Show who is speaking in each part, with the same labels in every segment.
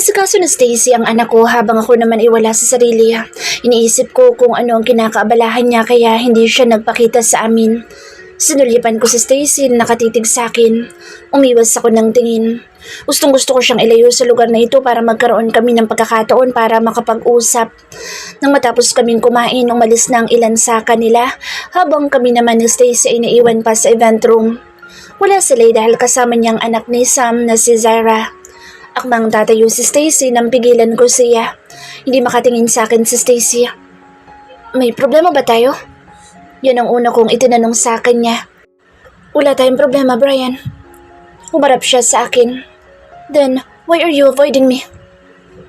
Speaker 1: Inasikaso na Stacy ang anak ko habang ako naman ay wala sa sarili. Iniisip ko kung ano ang kinakaabalahan niya kaya hindi siya nagpakita sa amin. Sinulipan ko si Stacy na nakatitig sa akin. Umiwas ako ng tingin. Gustong-gusto ko siyang ilayo sa lugar na ito para magkaroon kami ng pagkakataon para makapag-usap. Nang matapos kaming kumain, umalis na ang ilan sa kanila habang kami naman ni Stacy ay naiwan pa sa event room. Wala sila dahil kasama niyang anak ni Sam na si Zyra. Akmang tatayo si Stacy nang pigilan ko siya. Hindi makatingin sa akin si Stacy. May problema ba tayo? Yan ang una kong itinanong sa kanya. Wala tayong problema, Brian. Humarap siya sa akin. Then, why are you avoiding me?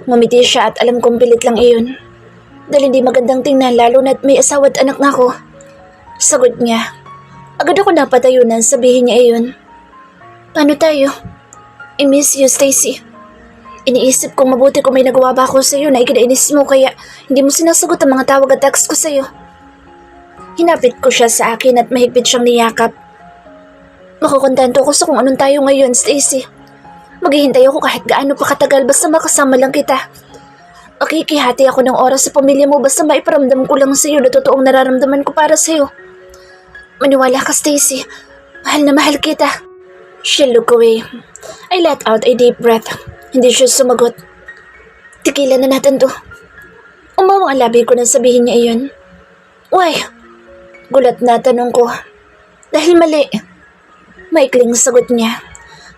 Speaker 1: Ngumiti siya at alam kong pilit lang iyon. Dahil hindi magandang tingnan lalo na't may asawa at anak na ako. Sagot niya. Agad ako napatayo nang sabihin niya iyon. Paano tayo? I miss you, Stacy. Iniisip kong mabuti kung may nagawa ba ako sa iyo na ikinainis mo kaya hindi mo sinasagot ang mga tawag at text ko sa iyo. Hinapit ko siya sa akin at mahigpit siyang niyakap. Makukontento ako sa kung anong tayo ngayon, Stacy. Maghihintay ako kahit gaano pa katagal basta makasama lang kita. Makikihati ako ng oras sa pamilya mo basta maiparamdam ko lang sa iyo na totoong nararamdaman ko para sa iyo. Maniwala ka, Stacy. Mahal na mahal kita. She looked away. I let out a deep breath. Hindi siya sumagot. Tigilan na natin to. Umawang ang labi ko na sabihin niya iyon. Why? Gulat na tanong ko. Dahil mali. Maikling sagot niya.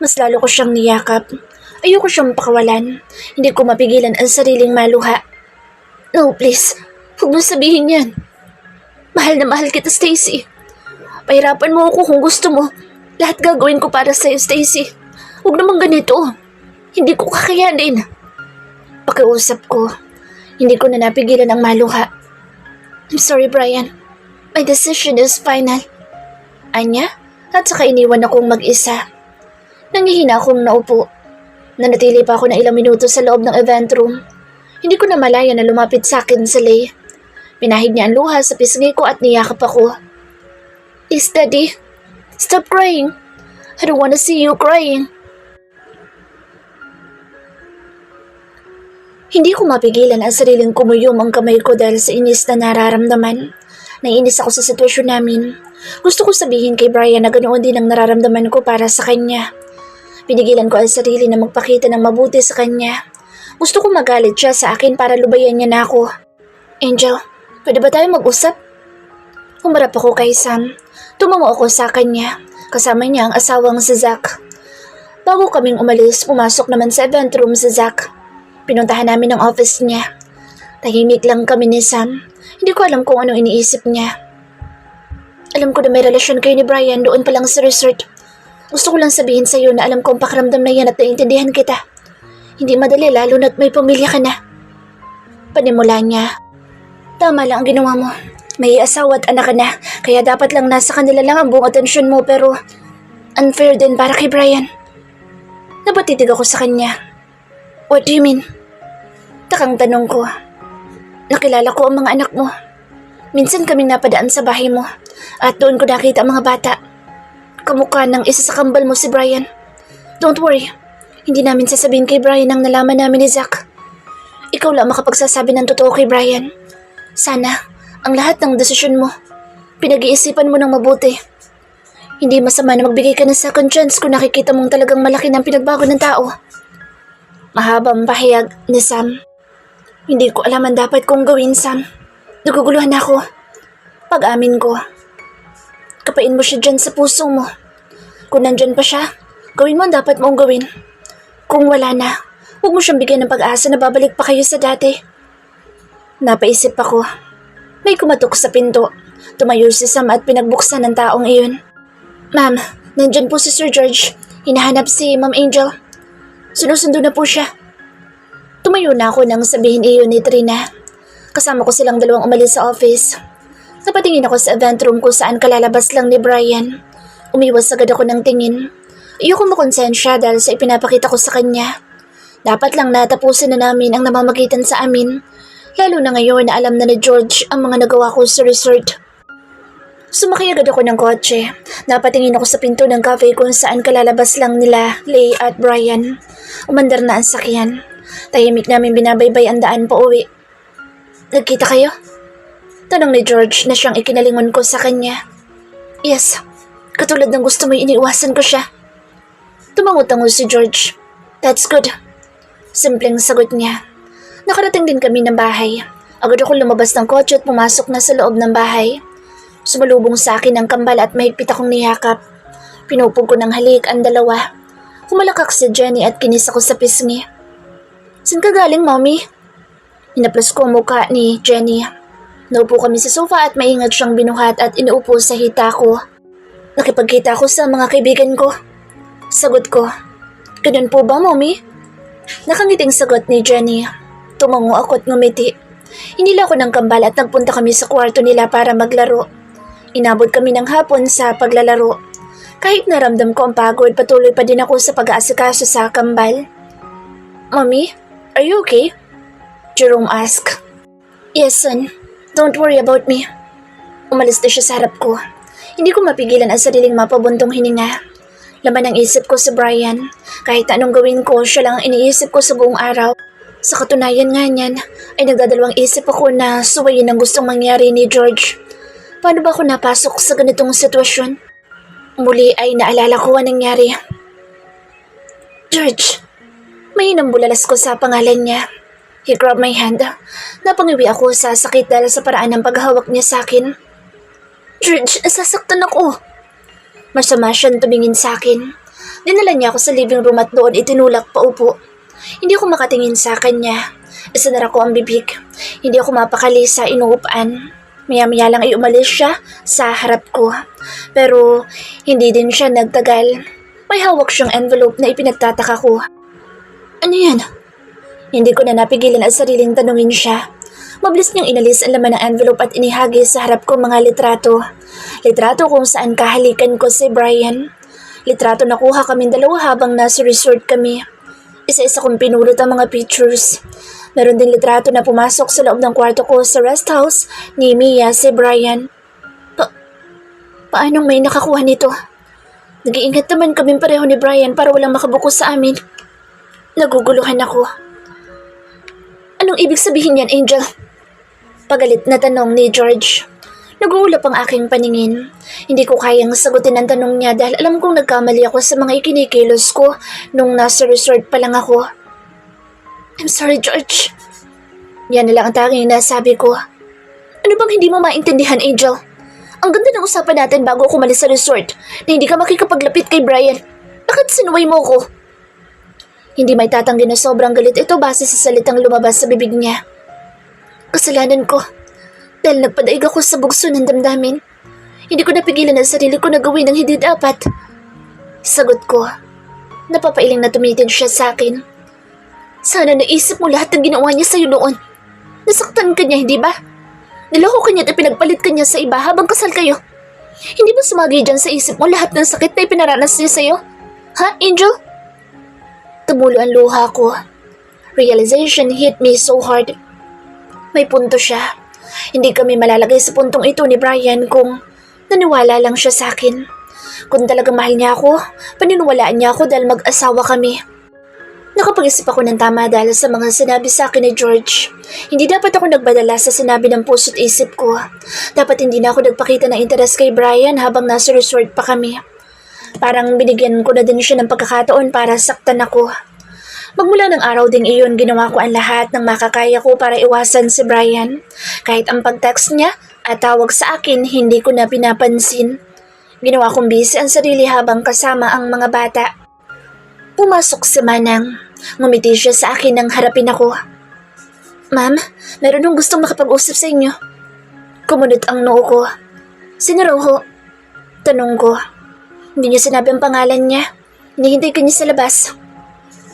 Speaker 1: Mas lalo ko siyang niyakap. Ayoko siyang pakawalan. Hindi ko mapigilan ang sariling maluha. No, please. Huwag mo sabihin yan. Mahal na mahal kita, Stacy. Pahirapan mo ako kung gusto mo. Lahat gagawin ko para sa'yo, Stacy. Huwag naman ganito. Hindi ko kakayanin. Pakiusap ko. Hindi ko na napigilan ang maluha. I'm sorry, Brian. My decision is final. Anya? At saka iniwan akong mag-isa. Nangihina akong naupo. Nanatili pa ako ng ilang minuto sa loob ng event room. Hindi ko na malaya na lumapit sa akin si Lay. Pinahid niya ang luha sa pisngi ko at niyakap ako. Please, Daddy. Stop crying. I don't want to see you crying. Hindi ko mapigilan ang sariling kumuyom ang kamay ko dahil sa inis na nararamdaman. Naiinis ako sa sitwasyon namin. Gusto ko sabihin kay Brian na ganoon din ang nararamdaman ko para sa kanya. Pinigilan ko ang sarili na magpakita ng mabuti sa kanya. Gusto ko magalit siya sa akin para lubayan niya na ako. Angel, pwede ba tayo mag-usap? Humarap ako kay Sam. Tumango ako sa kanya. Kasama niya ang asawang si Zach. Bago kaming umalis, pumasok naman sa event room si Zach. Pinuntahan namin ang office niya. Tahimik lang kami ni Sam. Hindi ko alam kung anong iniisip niya. Alam ko na may relasyon kayo ni Brian doon pa lang sa resort. Gusto ko lang sabihin sa iyo na alam ko ang pakiramdam na yan at naiintindihan kita. Hindi madali lalo na't may pamilya ka na. Panimula niya. Tama lang ang ginawa mo. May asawa at anak ka na, kaya dapat lang nasa kanila lang ang buong atensyon mo pero unfair din para kay Brian. Napatitig ako sa kanya. What do you mean? Takang tanong ko. Nakilala ko ang mga anak mo. Minsan kaming napadaan sa bahay mo at doon ko nakita ang mga bata. Kamukha ng isa sa kambal mo si Brian. Don't worry, hindi namin sasabihin kay Brian ang nalaman namin ni Zach. Ikaw lang makapagsasabi ng totoo kay Brian. Sana, ang lahat ng desisyon mo, pinag-iisipan mo ng mabuti. Hindi masama na magbigay ka ng second chance kung nakikita mong talagang malaki ng pinagbago ng tao. Mahabang pahayag ni Sam. Hindi ko alam ang dapat kong gawin, Sam. Naguguluhan ako. Pag-amin ko. Kapain mo siya dyan sa puso mo. Kung nandyan pa siya, gawin mo ang dapat mong gawin. Kung wala na, huwag mo siyang bigyan ng pag-asa na babalik pa kayo sa dati. Napaisip ako. May kumatok sa pinto. Tumayo si Sam at pinagbuksan ng taong iyon. Ma'am, nandyan po si Sir George. Hinahanap si Ma'am Angel. Sinusundo na po siya. Tumayo na ako nang sabihin iyon ni Trina. Kasama ko silang dalawang umalis sa office. Napatingin ako sa event room kung saan kalalabas lang ni Brian. Umiwas agad ako ng tingin. Ayoko makonsensya dahil sa ipinapakita ko sa kanya. Dapat lang natapusin na namin ang namamagitan sa amin. Lalo na ngayon na alam na ni George ang mga nagawa ko sa resort. Sumakay agad ako ng kotse. Napatingin ako sa pinto ng cafe kung saan kalalabas lang nila Lay at Brian. Umandar na ang sakyan. Tahimik namin binabaybay ang daan pa uwi. Nagkita kayo? Tanong ni George na siyang ikinalingon ko sa kanya. Yes, katulad ng gusto mo iniiwasan ko siya. Tumangot-tango si George. That's good. Simpleng sagot niya. Nakarating din kami ng bahay. Agad ako lumabas ng kotse at pumasok na sa loob ng bahay. Sumalubong sa akin ang kambal at mahigpit akong niyakap. Pinupog ko ng halik ang dalawa. Kumalakak si Jenny at kinis ako sa pisngi. Saan ka galing, Mommy? Hinaplas ko ang mukha ni Jenny. Naupo kami sa sofa at maingat siyang binuhat at inuupo sa hita ko. Nakipagkita ako sa mga kaibigan ko. Sagot ko. Ganun po ba, Mommy? Nakangiting sagot ni Jenny. Tumango ako at ngumiti. Hinila ko ng kambal at nagpunta kami sa kwarto nila para maglaro. Inabot kami ng hapon sa paglalaro. Kahit naramdam ko ang pagod, patuloy pa din ako sa pag-aasikaso sa kambal. Mommy, are you okay? Jerome asked. Yes, son. Don't worry about me. Umalis na siya sa harap ko. Hindi ko mapigilan ang sariling mapabuntong hininga. Laman ang isip ko si Brian. Kahit anong gawin ko, siya lang ang iniisip ko sa buong araw. Sa katunayan nga niyan, ay nagdadalawang isip ako na suwayin ang gustong mangyari ni George. Paano ba ako napasok sa ganitong sitwasyon? Muli ay naalala ko ang nangyari. George, may inambulalas ko sa pangalan niya. He grabbed my hand. Napangiwi ako sa sakit dahil sa paraan ng paghawak niya sa akin. George, nasasaktan ako. Masama siyang tumingin sa akin. Dinala niya ako sa living room at doon itinulak pa upo. Hindi ako makatingin sa kanya. Isinara ko ang bibig. Hindi ako mapakali sa inuupuan. Maya-maya lang ay umalis siya sa harap ko. Pero hindi din siya nagtagal. May hawak siyang envelope na ipinagtataka ko. Ano yan? Hindi ko na napigilan at sariling tanungin siya. Mabilis niyang inalis ang laman ng envelope at inihagi sa harap ko mga litrato. Litrato kung saan kahalikan ko si Brian. Litrato na kuha kaming dalawa habang nasa resort kami. Isa-isa kong pinulot ang mga pictures. Meron din litrato na pumasok sa loob ng kwarto ko sa rest house ni Mia si Brian. Paanong may nakakuha nito? Nag-iingat naman kaming pareho ni Brian para walang makabuko sa amin. Naguguluhan ako. Anong ibig sabihin yan, Angel? Pagalit na tanong ni George. Nag-uulap ang aking paningin. Hindi ko kayang sagutin ang tanong niya dahil alam kong nagkamali ako sa mga ikinikilos ko nung nasa resort pa lang ako. I'm sorry, George. Yan na lang ang tanging nasabi ko. Ano bang hindi mo maintindihan, Angel? Ang ganda ng usapan natin bago ako umalis sa resort na hindi ka makikapaglapit kay Brian. Bakit sinuway mo ko? Hindi may tatanggi na sobrang galit ito base sa salitang lumabas sa bibig niya. Kasalanan ko. Dahil nagpadaig ako sa bugso ng damdamin. Hindi ko napigilan ang sarili ko na gawin ang hindi dapat. Sagot ko. Napapailing na tumitig siya sa akin. Sana naisip mo lahat ng ginawa niya sa'yo noon. Nasaktan ka niya, hindi ba? Niloko ka niya at pinagpalit ka niya sa iba habang kasal kayo. Hindi ba sumagi dyan sa isip mo lahat ng sakit na ipinaranas niya sa'yo? Ha, Angel? Tumulo ang luha ko. Realization hit me so hard. May punto siya. Hindi kami malalagay sa puntong ito ni Brian kung naniwala lang siya sa akin. Kung talagang mahal niya ako, paniniwalaan niya ako dahil mag-asawa kami. Nakapag-isip ako ng tama dahil sa mga sinabi sa akin ni George. Hindi dapat ako nagbadala sa sinabi ng puso't isip ko. Dapat hindi na ako nagpakita ng interes kay Brian habang nasa resort pa kami. Parang binigyan ko na din siya ng pagkakataon para saktan ako. Magmula ng araw ding iyon, ginawa ko ang lahat ng makakaya ko para iwasan si Brian. Kahit ang pag-text niya at tawag sa akin, hindi ko na pinapansin. Ginawa kong busy ang sarili habang kasama ang mga bata. Pumasok si Manang. Ngumiti siya sa akin nang harapin ako. Ma'am, meron nung gustong makapag-usap sa inyo. Kumunot ang noo ko. Sino raw ho? Tanong ko. Hindi niya sinabi ang pangalan niya. Hinihintay ka niya sa labas.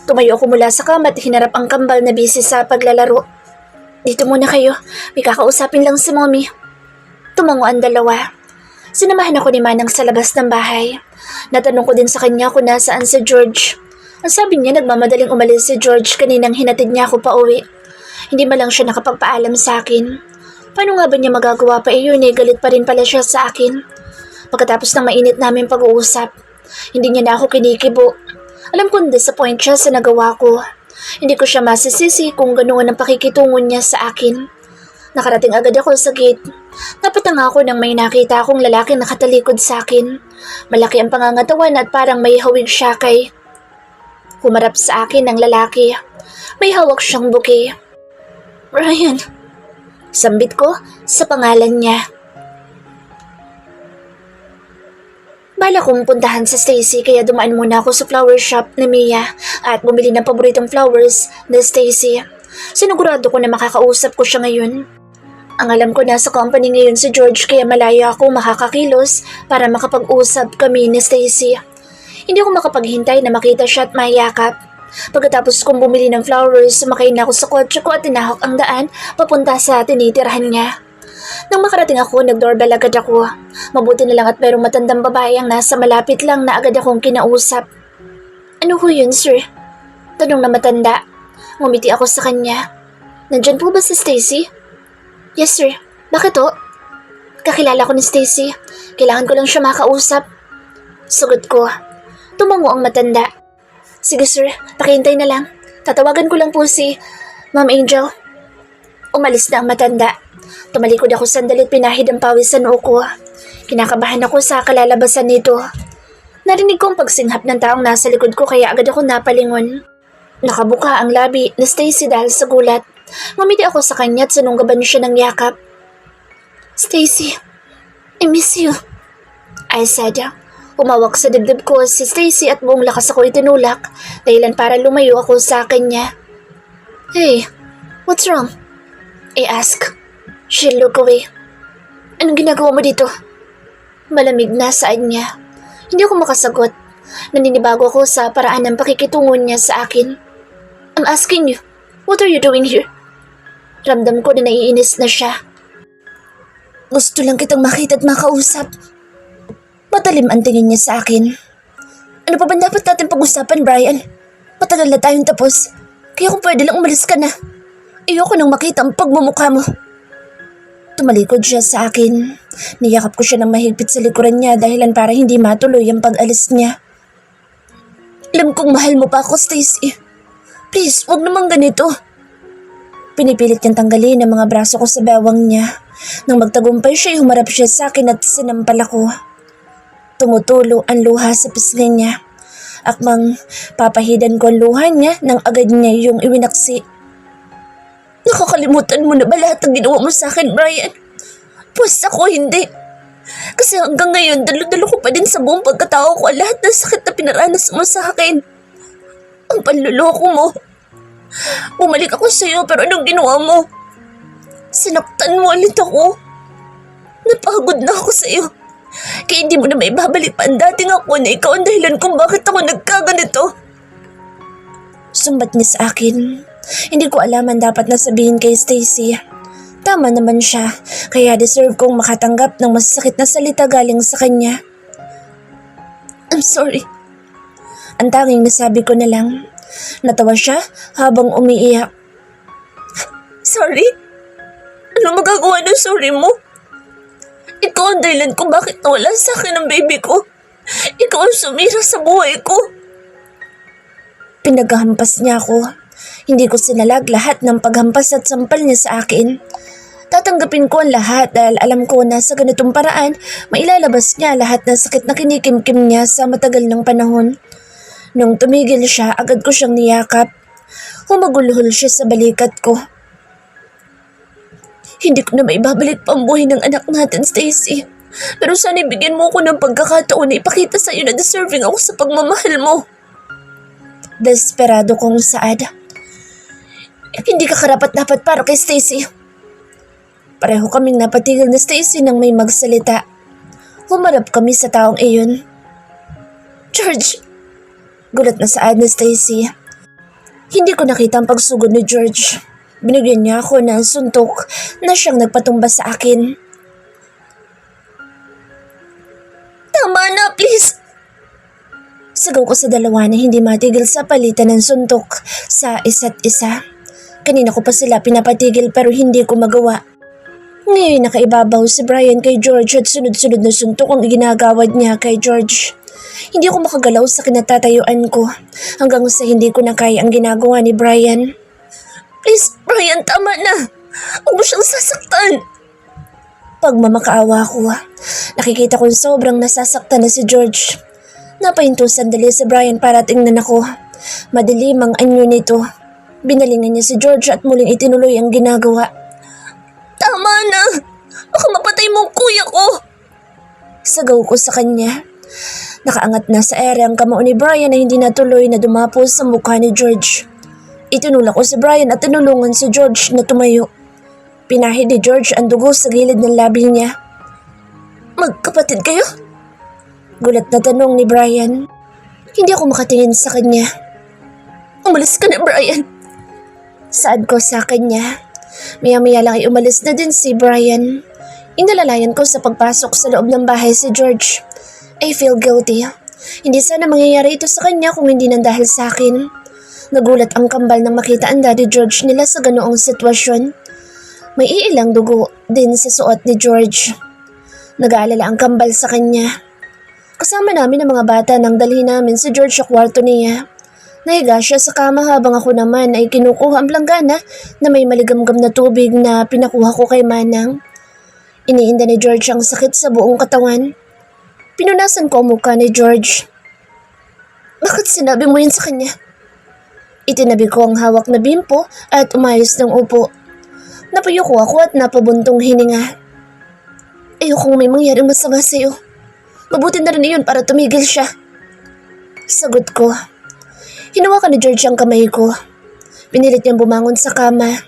Speaker 1: Tumayo ako mula sa kama at hinarap ang kambal na busy sa paglalaro. Dito muna kayo. May kakausapin lang si Mommy. Tumango ang dalawa. Sinamahan ako ni Manang sa labas ng bahay. Natanong ko din sa kanya kung nasaan si George. Ang sabi niya nagmamadaling umalis si George kaninang hinatid niya ako pa uwi. Hindi man lang siya nakapagpaalam sa akin. Paano nga ba niya magagawa pa iyon galit pa rin pala siya sa akin. Pagkatapos ng mainit namin pag-uusap, hindi niya na ako kinikibo. Alam kong disappoint siya sa nagawa ko. Hindi ko siya masisisi kung ganoon ang pakikitungo niya sa akin. Nakarating agad ako sa gate. Napatanga ako nang may nakita akong lalaki nakatalikod sa akin. Malaki ang pangangatawan at parang may hawig siya kay. Humarap sa akin ang lalaki. May hawak siyang buke. Ryan. Sambit ko sa pangalan niya. Bala kong puntahan sa Stacy kaya dumaan muna ako sa flower shop ni Mia at bumili ng paboritong flowers na Stacy. Sinigurado ko na makakausap ko siya ngayon. Ang alam ko nasa company ngayon si George kaya malayo ako makakakilos para makapag-usap kami ni Stacy. Hindi ako makapaghintay na makita siya at mayakap. Pagkatapos kong bumili ng flowers, sumakay na ako sa kotse ko at tinahak ang daan papunta sa tinitirahan niya. Nang makarating ako, nag-doorbell agad ako. Mabuti na lang at merong matandang babae ang nasa malapit lang na agad akong kinausap. Ano ho yun, sir? Tanong na matanda. Ngumiti ako sa kanya. Nandyan po ba si Stacy? Yes, sir. Bakit ho? Kakilala ko ni Stacy. Kailangan ko lang siya makausap. Sugot ko. Tumango ang matanda. Sige, sir. Pakihintay na lang. Tatawagan ko lang po si Ma'am Angel. Umalis na ang matanda. Tumalikod ako sandali at pinahid ang pawis sa noo ko. Kinakabahan ako sa kalalabasan nito. Narinig ko ang pagsinghap ng taong nasa likod ko kaya agad ako napalingon. Nakabuka ang labi ni Stacy dahil sa gulat. Ngumiti ako sa kanya at sinunggaban siya ng yakap. Stacy, I miss you, I said. Umawak sa dibdib ko si Stacy at buong lakas ako itinulak dahilan para lumayo ako sa kanya. Hey, what's wrong? I asked. She looked away. Anong ginagawa mo dito? Malamig na saad niya. Hindi ako makasagot. Naninibago ako sa paraan ng pakikitungo niya sa akin. I'm asking you, what are you doing here? Ramdam ko na naiinis na siya. Gusto lang kitang makita at makausap. Matalim ang tingin niya sa akin. Ano pa ba dapat natin pag-usapan, Brian? Matagal na tayong tapos. Kaya kung pwede lang umalis ka na. Ayoko nang makita ang pagmumukha mo. Tumalikod siya sa akin. Niyakap ko siya ng mahigpit sa likuran niya dahilan para hindi matuloy ang pag-alis niya. Alam kong mahal mo pa ako, Stacy. Please, wag namang ganito. Pinipilit niyang tanggalin ang mga braso ko sa bewang niya. Nang magtagumpay siya, humarap siya sa akin at sinampal ako. Tumutulo ang luha sa pisngi niya. Akmang papahidan ko ang luha niya nang agad niya yung iwinaksi. Nakakalimutan mo na ba lahat ng ginawa mo sa akin, Brian? Pues ako hindi. Kasi hanggang ngayon, dalo-dalo ko pa din sa buong pagkatao ko ang lahat ng sakit na pinaranas mo sa akin. Ang panluloko mo. Bumalik ako sa iyo pero anong ginawa mo? Sinaktan mo ulit ako. Napagod na ako sa iyo. Kaya hindi mo na maibabalik pa ang dating ako na ikaw ang dahilan kung bakit ako nagkaganito. Sumbat niya sa akin. Hindi ko alam ang dapat na sabihin kay Stacy. Tama naman siya, kaya deserve kong makatanggap ng masasakit na salita galing sa kanya. I'm sorry. Ang tanging nasabi ko na lang. Natawa siya habang umiiyak. Sorry? Ano magagawa ng sorry mo? Ikaw ang dahilan kung bakit nawala sa akin ang baby ko. Ikaw ang sumira sa buhay ko. Pinaghampas niya ako. Hindi ko sinalag lahat ng paghampas at sampal niya sa akin. Tatanggapin ko ang lahat dahil alam ko na sa ganitong paraan, mailalabas niya lahat ng sakit na kinikimkim niya sa matagal ng panahon. Nung tumigil siya, agad ko siyang niyakap. Humagulhol siya sa balikat ko. Hindi ko na maibabalik pa ang buhay ng anak natin, Stacy. Pero sana ibigyan mo ko ng pagkakataon na ipakita sa iyo na deserving ako sa pagmamahal mo. Desperado kong saad. Hindi ka karapat-dapat para kay Stacy. Pareho kaming napatigil na Stacy nang may magsalita. Humarap kami sa taong iyon. George! Gulat na saad ni Stacy. Hindi ko nakita ang pagsugod ni George. Binigyan niya ako ng suntok na siyang nagpatumba sa akin. Tama na, please! Sigaw ko sa dalawa na hindi matigil sa palitan ng suntok sa isa't isa. Kanina ko pa sila pinapatigil pero hindi ko magawa. Ngayon nakaibabaw si Brian kay George at sunod-sunod na suntok ang ginagawad niya kay George. Hindi ako makagalaw sa kinatatayuan ko hanggang sa hindi ko na kaya ang ginagawa ni Brian. Please, Brian, tama na. Huwag mo siyang sasaktan. Pagmamakaawa ko, nakikita kong sobrang nasasaktan na si George. Napahinto sandali si Brian para tingnan ako. Madilim ang anyo nito. Binalingan niya si George at muling itinuloy ang ginagawa. Tama na! Baka mapatay mo ang kuya ko! Sagaw ko sa kanya. Nakaangat na sa ere ang kamao ni Brian na hindi natuloy na dumapos sa mukha ni George. Itinulak ko si Brian at tinulungan si George na tumayo. Pinahid ni George ang dugo sa gilid ng labi niya. Magkapatid kayo? Gulat na tanong ni Brian. Hindi ako makatingin sa kanya. Umalis ka na, Brian. Saad ko sa kanya. Maya-maya lang ay umalis na din si Brian. Inalalayan ko sa pagpasok sa loob ng bahay si George. I feel guilty. Hindi sana mangyayari ito sa kanya kung hindi nang dahil sa akin. Nagulat ang kambal nang makita ang Daddy George nila sa ganoong sitwasyon. May iilang dugo din sa suot ni George. Nag-aalala ang kambal sa kanya. Kasama namin ang mga bata nang dalhin namin si George sa kwarto niya. Nahiga siya sa kama habang ako naman ay kinukuha ang planggana na may maligamgam na tubig na pinakuha ko kay Manang. Iniinda ni George ang sakit sa buong katawan. Pinunasan ko ang mukha ni George. Bakit sinabi mo yun sa kanya? Itinabi ko ang hawak na bimpo at umayos ng upo. Napayuko ako at napabuntong hininga. Ayokong may mangyaring masama sa'yo. Mabuti na rin iyon para tumigil siya. Sagot ko. Hinawakan ni George ang kamay ko. Pinilit niyang bumangon sa kama.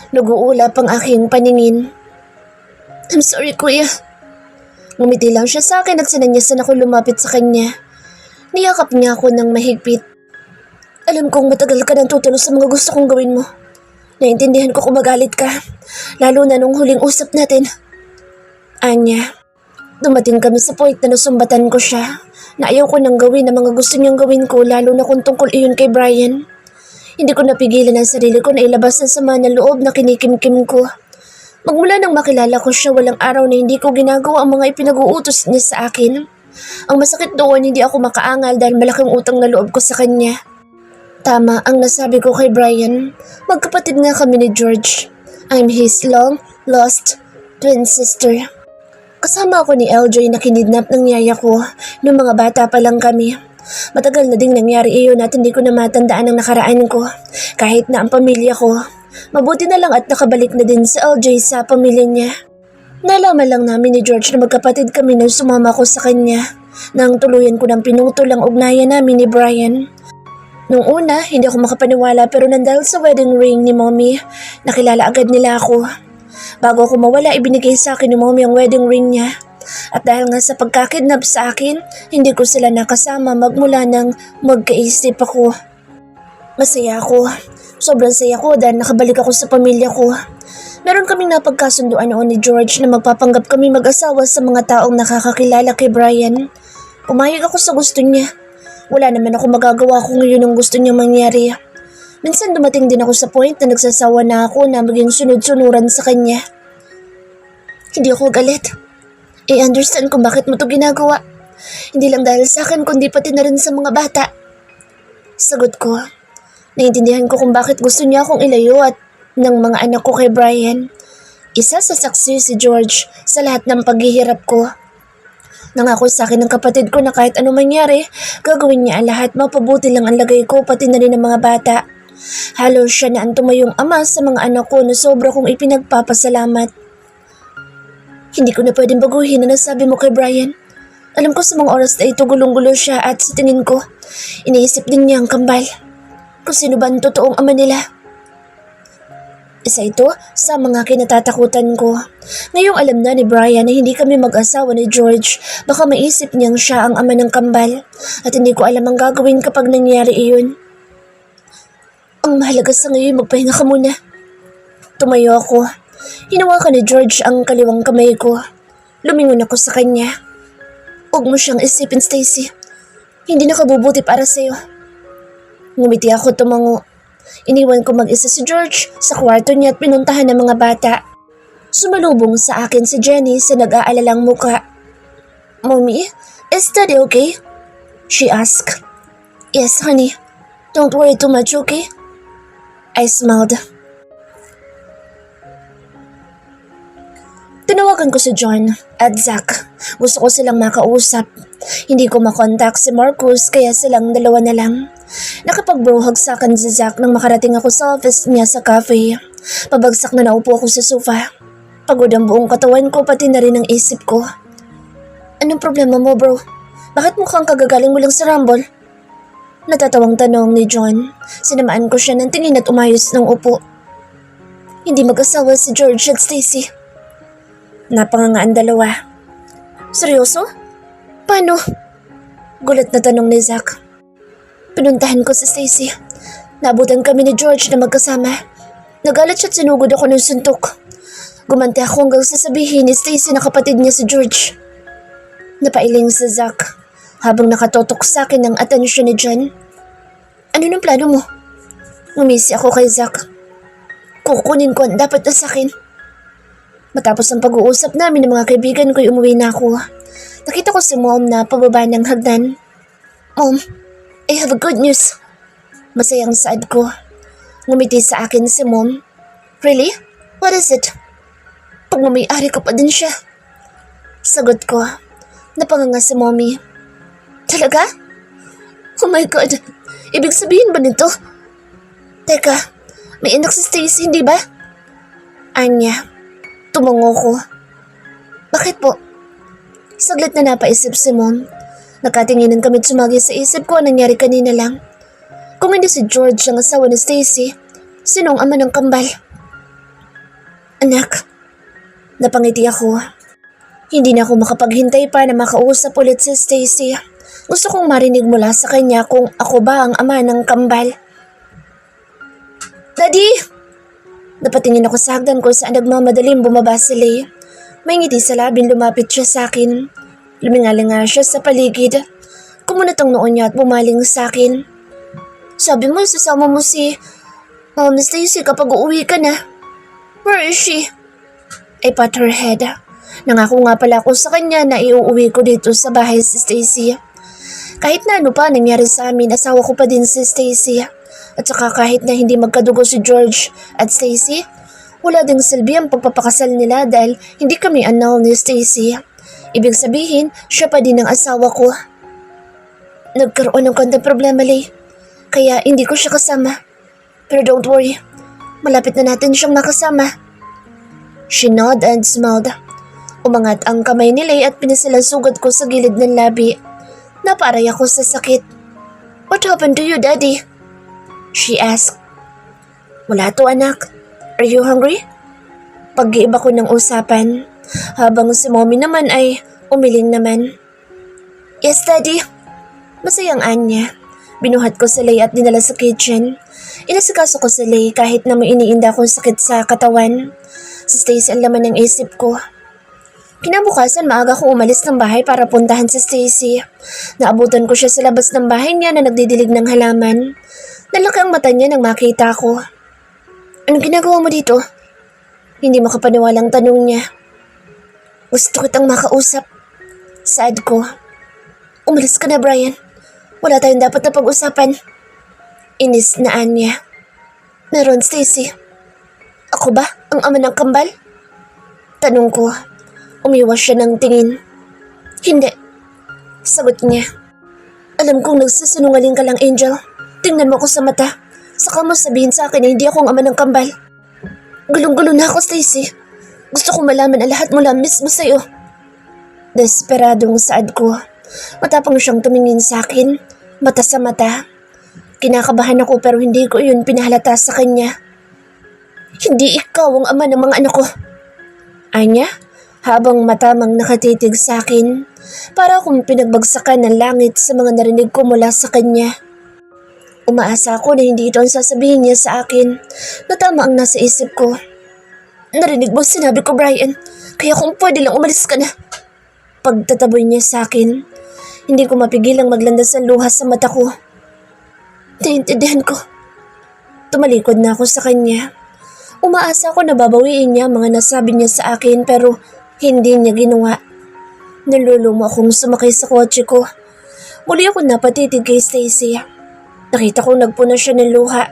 Speaker 1: Nag-uulap ang aking paningin. I'm sorry, kuya. Ngumiti lang siya sa akin at sinanyasan ako lumapit sa kanya. Niyakap niya ako ng mahigpit. Alam kong matagal ka nang tutulo sa mga gusto kong gawin mo. Naintindihan ko kung magalit ka, lalo na nung huling usap natin. Anya, dumating kami sa point na nasumbatan ko siya na ayaw ko nang gawin ang mga gusto niyang gawin ko, lalo na kung tungkol iyon kay Brian. Hindi ko napigilan ang sarili ko na ilabas ang sama ng loob na kinikimkim ko. Magmula nang makilala ko siya, walang araw na hindi ko ginagawa ang mga ipinag-uutos niya sa akin. Ang masakit doon, hindi ako makaangal dahil malaking utang na loob ko sa kanya. Tama ang nasabi ko kay Brian. Magkapatid nga kami ni George. I'm his long-lost twin sister. Kasama ako ni LJ na kinidnap ng yaya ko noong mga bata pa lang kami. Matagal na ding nangyari iyon at hindi ko na matandaan ang nakaraan ko, kahit na ang pamilya ko. Mabuti na lang at nakabalik na din si LJ sa pamilya niya. Nalaman lang namin ni George na magkapatid kami nang sumama ko sa kanya, nang tuluyan ko ng pinutol ang ugnayan namin ni Brian. Nung una, hindi ako makapaniwala pero nandahil sa wedding ring ni Mommy, nakilala agad nila ako. Bago ako mawala, ibinigay sa akin ni Mommy ang wedding ring niya. At dahil nga sa pagkakidnap sa akin, hindi ko sila nakasama magmula nang magkaisip ako. Masaya ako. Sobrang saya ko dahil nakabalik ako sa pamilya ko. Meron kaming napagkasunduan noon ni George na magpapanggap kami mag-asawa sa mga taong nakakakilala kay Brian. Pumayag ako sa gusto niya. Wala naman ako magagawa kung ngayon ang gusto niya mangyari. Minsan dumating din ako sa point na nagsasawa na ako na maging sunod-sunuran sa kanya. Hindi ako galit. I-understand kung bakit mo to ginagawa. Hindi lang dahil sa akin kundi pati na rin sa mga bata. Sagot ko. Naiintindihan ko kung bakit gusto niya akong ilayo at ng mga anak ko kay Brian. Isa sa saksi si George sa lahat ng paghihirap ko. Nangako sa akin ng kapatid ko na kahit ano mangyari, gagawin niya ang lahat, mapabuti lang ang lagay ko pati na rin ang mga bata. Halos siya na ang tumayong ama sa mga anak ko na sobra kong ipinagpapasalamat. Hindi ko na pwedeng baguhin na nasabi mo kay Brian. Alam ko sa mga oras na ito gulong-gulo siya at sa tingin ko, iniisip din niya ang kambal. Kung sino ba ang totoong ama nila. Isa ito sa mga kinatatakutan ko. Ngayong alam na ni Brian na hindi kami mag-asawa ni George, baka maisip niyang siya ang ama ng kambal at hindi ko alam ang gagawin kapag nangyari iyon. Ang mahalaga sa ngayon, magpahinga ka muna. Tumayo ako. Hinawakan ni George ang kaliwang kamay ko. Lumingon ako sa kanya. Huwag mo siyang isipin, Stacy. Hindi nakabubuti para sa'yo. Ngumiti ako tumango. Iniwan ko mag-isa si George sa kwarto niya at pinuntahan ng mga bata. Sumalubong sa akin si Jenny sa nag-aalalang muka. Mommy, is Daddy okay? She asked. Yes, honey. Don't worry too much, okay? I smiled. Tinawagan ko si John at Zach. Gusto ko silang makausap. Hindi ko makontak si Marcus kaya silang dalawa na lang. Nakapag-brohag sa akin si Zach nang makarating ako sa office niya sa cafe. Pabagsak na naupo ako sa sofa. Pagod ang buong katawan ko pati na rin ang isip ko. Anong problema mo, bro? Bakit mukhang kagagaling mo lang sa Rumble? Natatawang tanong ni John. Sinamaan ko siya ng tingin at umayos ng upo. Hindi mag-asawa si George at Stacy. Napanganga ang dalawa. Seryoso? Paano? Gulat na tanong ni Zach. Pinuntahan ko si Stacy. Naabutan kami ni George na magkasama. Nagalit siya at sinugod ako ng suntok. Gumanti ako hanggang sasabihin ni Stacy na kapatid niya si George. Napailing si Zach habang nakatotok sa akin ng atensyon ni John. Ano nang plano mo? Ngumisi ako kay Zach. Kukunin ko ang dapat na sa akin. Matapos ang pag-uusap namin ng mga kaibigan ko'y umuwi na ako. Nakita ko si Mom na pababa ng hagdan. Mom, I have a good news. Masayang saad ko. Ngumiti sa akin si Mom. Really? What is it? Pagmamayari ko pa din siya. Sagot ko. Napanganga si Mommy. Talaga? Oh my God. Ibig sabihin ba nito? Teka, may anak si Stacy, hindi ba? Anya. Tumango ko. Bakit po? Saglit na napaisip si Mom. Nakatinginan kami at sumagi sa isip ko ang nangyari kanina lang. Kung hindi si George ang asawa ni Stacy, sinong ama ng kambal? Anak, napangiti ako. Hindi na ako makapaghintay pa na makausap ulit si Stacy. Gusto kong marinig mula sa kanya kung ako ba ang ama ng kambal. Daddy! Napatingin ako sa hagdan kung saan nagmamadaling bumaba si Lay. May ngiti sa labing lumapit siya sa akin. Lumingalinga siya sa paligid. Kumunat ang noon niya at bumaling sa akin. Sabi mo, sasama mo si Mom Stacy kapag uuwi ka na. Where is she? I pat her head. Nangako nga pala ako sa kanya na iuuwi ko dito sa bahay si Stacy. Kahit na ano pa nangyari sa amin, asawa ko pa din si Stacy. At saka kahit na hindi magkadugo si George at Stacy, wala ding silbi ang pagpapakasal nila dahil hindi kami annul ni Stacy. Ibig sabihin, siya pa din ang asawa ko. Nagkaroon ng konting problema, Lay. Kaya hindi ko siya kasama. Pero don't worry, malapit na natin siyang makasama. She nodded and smiled. Umangat ang kamay ni Lay at pinasilang sugat ko sa gilid ng labi. Naparay ako sa sakit. What happened to you, Daddy? She asked. Wala to, anak. Are you hungry? Pag-iiba ko ng usapan, habang si Mommy naman ay umiling naman. Yes, Daddy. Masayang Anya. Binuhat ko si Lay at dinala sa kitchen. Inasikaso ko si Lay kahit na may iniinda akong sakit sa katawan. Si Stacy ang laman ng isip ko. Kinabukasan maaga ko umalis ng bahay para puntahan si Stacy. Naabutan ko siya sa labas ng bahay niya na nagdidilig ng halaman. Nalaki ang mata niya nang makita ko. Anong ginagawa mo dito? Hindi makapaniwalang tanong niya. Gusto kitang makausap. Saad ko. Umalis ka na, Brian. Wala tayong dapat na pag-usapan. Inis na Anya. Meron, Stacy. Ako ba ang ama ng kambal? Tanong ko. Umiwas siya ng tingin. Hindi. Sagot niya. Alam kong nagsasinungaling ka lang, Angel. Tingnan mo ako sa mata. Saka mo sabihin sa akin na hindi ako ang ama ng kambal. Gulong-gulo na ako, Stacy. Gusto kong malaman ang lahat mula mismo sa'yo. Desperadong saad ko. Matapang siyang tumingin sa akin. Mata sa mata. Kinakabahan ako pero hindi ko yun pinahalata sa kanya. Hindi ikaw ang ama ng mga anak ko. Anya? Habang matamang nakatitig sa akin. Para akong pinagbagsakan ng langit sa mga narinig ko mula sa kanya. Umaasa ako na hindi ito ang sasabihin niya sa akin na tama ang nasa isip ko. Narinig mo sinabi ko, Brian, kaya kung pwede lang umalis ka na. Pagtataboy niya sa akin, hindi ko mapigilang maglandas ang luha sa mata ko. Naiintindihan ko. Tumalikod na ako sa kanya. Umaasa ako na babawiin niya mga nasabi niya sa akin pero hindi niya ginawa. Nalulumo akong sumakay sa kotse ko. Muli ako napatitig kay Stacy. Nakita ko nagpuno siya ng luha.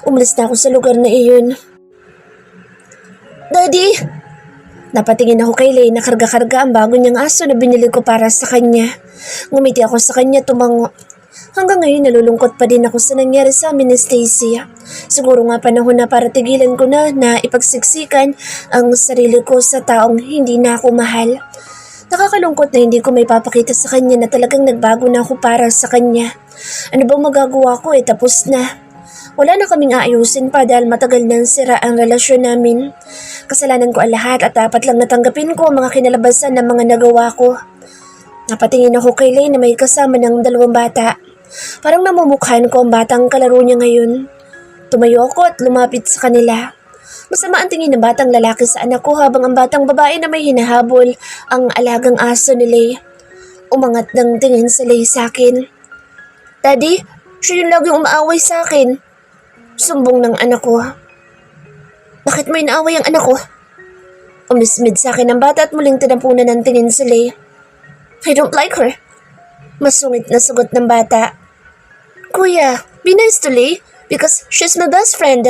Speaker 1: Umalis na ako sa lugar na iyon. Daddy! Napatingin ako kay Lay na karga-karga ang bago niyang aso na binili ko para sa kanya. Ngumiti ako sa kanya tumango. Hanggang ngayon nalulungkot pa din ako sa nangyari sa amin ni Stacy. Siguro nga panahon na para tigilan ko na ipagsiksikan ang sarili ko sa taong hindi na ako mahal. Nakakalungkot na hindi ko may papakita sa kanya na talagang nagbago na ako para sa kanya. Ano bang magagawa ko tapos na. Wala na kaming aayusin pa dahil matagal nang sira ang relasyon namin. Kasalanan ko ang lahat at dapat lang natanggapin ko ang mga kinalabasan ng mga nagawa ko. Napatingin ako kay Lay na may kasama ng 2 bata. Parang namumukhaan ko ang batang kalaro niya ngayon. Tumayo ako at lumapit sa kanila. Masama ang tingin ng batang lalaki sa anak ko habang ang batang babae na may hinahabol ang alagang aso ni Lay. Umangat ng tingin sa Lay sa akin. Daddy, siya yung laging umaaway sa akin. Sumbong ng anak ko. Bakit mo inaaway ang anak ko? Umismid sa akin ang bata at muling tinampunan ng tingin si Lay. I don't like her. Masungit na sagot ng bata. Kuya, be nice to Lay because she's my best friend.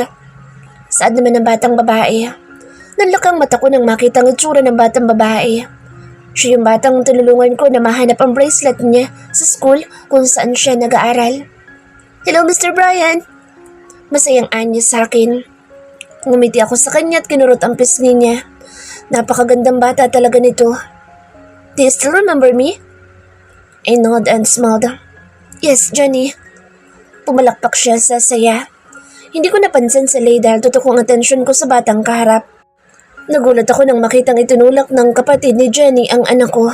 Speaker 1: Saad naman ng batang babae. Nanlakang mata ko nang makita ang itsura ng batang babae. Siya yung batang tinulungan ko na mahanap ang bracelet niya sa school kung saan siya nag-aaral. Hello, Mr. Brian. Masayang anya sa akin. Ngumiti ako sa kanya at kinurot ang pisngi niya. Napakagandang bata talaga nito. Do you still remember me? I nod and smiled. Yes, Johnny. Pumalakpak siya sa saya. Hindi ko napansin si Lay dahil tutok ang atensyon ko sa batang kaharap. Nagulat ako nang makitang itinulak ng kapatid ni Jenny ang anak ko.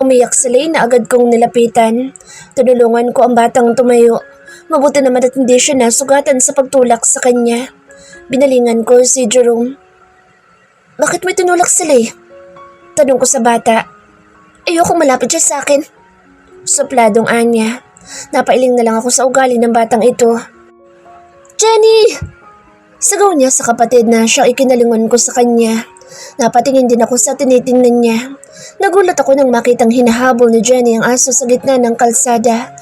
Speaker 1: Umiyak si Lay na agad kong nilapitan. Tinulungan ko ang batang tumayo. Mabuti naman at hindi siya nasugatan sa pagtulak sa kanya. Binalingan ko si Jerome. Bakit mo itinulak si Lay? Tanong ko sa bata. Ayokong malapit siya sa akin. Supladong anya. Napailing na lang ako sa ugali ng batang ito. Jenny! Sigaw niya sa kapatid na siyang ikinalingon ko sa kanya. Napatingin din ako sa tinitingnan niya. Nagulat ako nang makitang hinahabol ni Jenny ang aso sa gitna ng kalsada.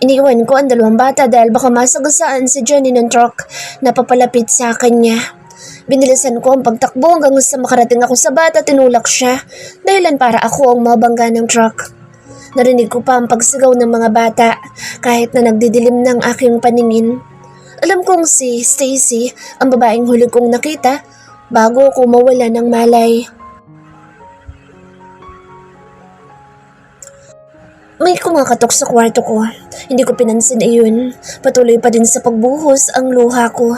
Speaker 1: Iniwan ko ang 2 bata dahil baka masagasaan si Jenny ng truck na papalapit sa kanya. Binilisan ko ang pagtakbo hanggang sa makarating ako sa bata tinulak siya dahilan para ako ang mabangga ng truck. Narinig ko pa ang pagsigaw ng mga bata kahit na nagdidilim ng aking paningin. Alam kong si Stacy ang babaeng huli kong nakita bago ako mawala ng malay. May kumakatok sa kwarto ko. Hindi ko pinansin iyon. Patuloy pa din sa pagbuhos ang luha ko.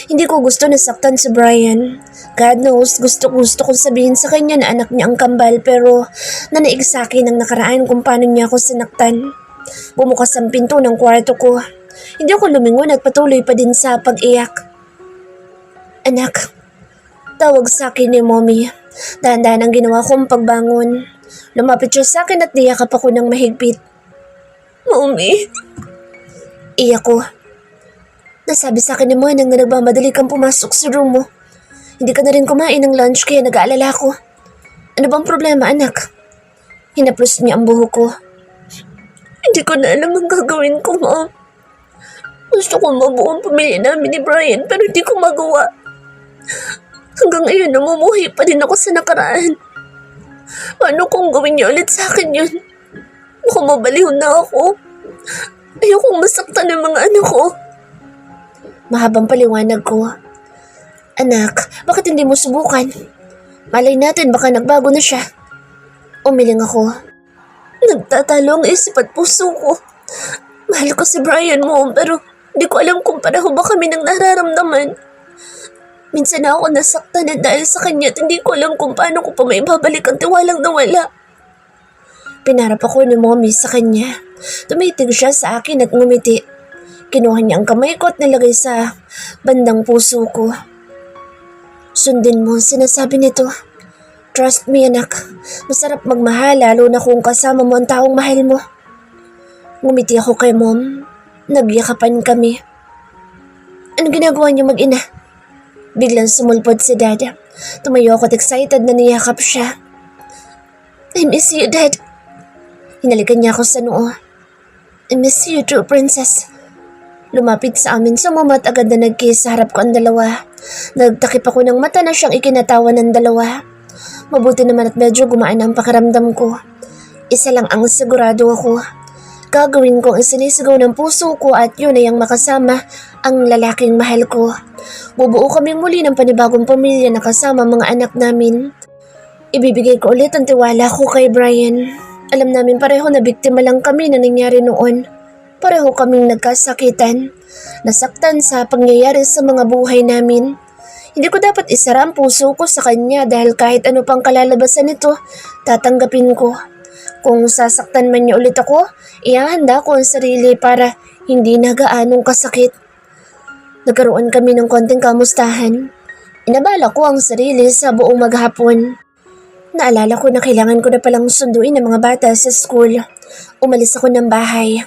Speaker 1: Hindi ko gusto na saktan si Brian. God knows, gusto kong sabihin sa kanya na anak niya ang kambal pero nanaig sa akin ang nakaraan kung paano niya ako sinaktan. Bumukas ang pinto ng kwarto ko. Hindi ako lumingon at patuloy pa din sa pag-iyak. Anak, tawag sa akin ni Mommy. Dahan-dahan ang ginawa kong pagbangon. Lumapit siya sa akin at niyakap ako ng mahigpit. Mommy? Iyak ko. Nasabi sa akin ni Moy nang nagmamadali kang pumasok sa room mo. Hindi ka na rin kumain ng lunch kaya nag-aalala ko. Ano bang problema, anak? Hinaplos niya ang buhok ko. Hindi ko na alam ang gagawin ko, Mom. Gusto kong mabuo ang pamilya namin ni Brian pero hindi ko magawa. Hanggang ngayon namumuhay pa din ako sa nakaraan. Paano kung gawin niya ulit sa akin yun? Mukhang mabaliw na ako. Ayokong masaktan ng mga anak ko. Mahabang paliwanag ko. Anak, bakit hindi mo subukan? Malay natin baka nagbago na siya. Umiling ako. Nagtatalo ang isip at puso ko. Mahal ko si Brian mo pero di ko alam kung pareho ba kami nang nararamdaman. Minsan na ako nasaktan at dahil sa kanya at hindi ko alam kung paano ko pa may babalik ang tiwalang nawala. Pinarap ako ni Mommy sa kanya. Tumitig siya sa akin at ngumiti. Kinuha niya ang kamay ko at nilagay sa bandang puso ko. Sundin mo ang sinasabi nito. Trust me, anak. Masarap magmahal lalo na kung kasama mo ang taong mahal mo. Ngumiti ako kay Mom. Nagyakapan kami. Ano ginagawa niyo mag-ina? Biglang sumulpot si Dad. Tumayo ako at excited na niyakap siya. I miss you, Dad. Hinalikan niya ako sa noo. I miss you too, princess. Lumapit sa amin sa mama at agad na nag-kiss sa harap ko ang dalawa. Nagtakip ako ng mata na siyang ikinatawa ng dalawa. Mabuti naman at medyo gumaan ang pakiramdam ko. Isa lang ang sigurado ako. Gagawin ko ang sinisigaw ng puso ko at yun ay ang makasama ang lalaking mahal ko. Bubuo kaming muli ng panibagong pamilya na kasama mga anak namin. Ibibigay ko ulit ang tiwala ko kay Brian. Alam namin pareho na biktima lang kami na nangyari noon. Pareho kaming nagkasakitan. Nasaktan sa pangyayari sa mga buhay namin. Hindi ko dapat isara ang puso ko sa kanya dahil kahit ano pang kalalabasan nito, tatanggapin ko. Kung sasaktan man niya ulit ako, ihahanda ko ang sarili para hindi na gaanong kasakit. Nagkaroon kami ng konting kamustahan. Inabala ko ang sarili sa buong maghapon. Naalala ko na kailangan ko na palang sunduin ang mga bata sa school. Umalis ako ng bahay.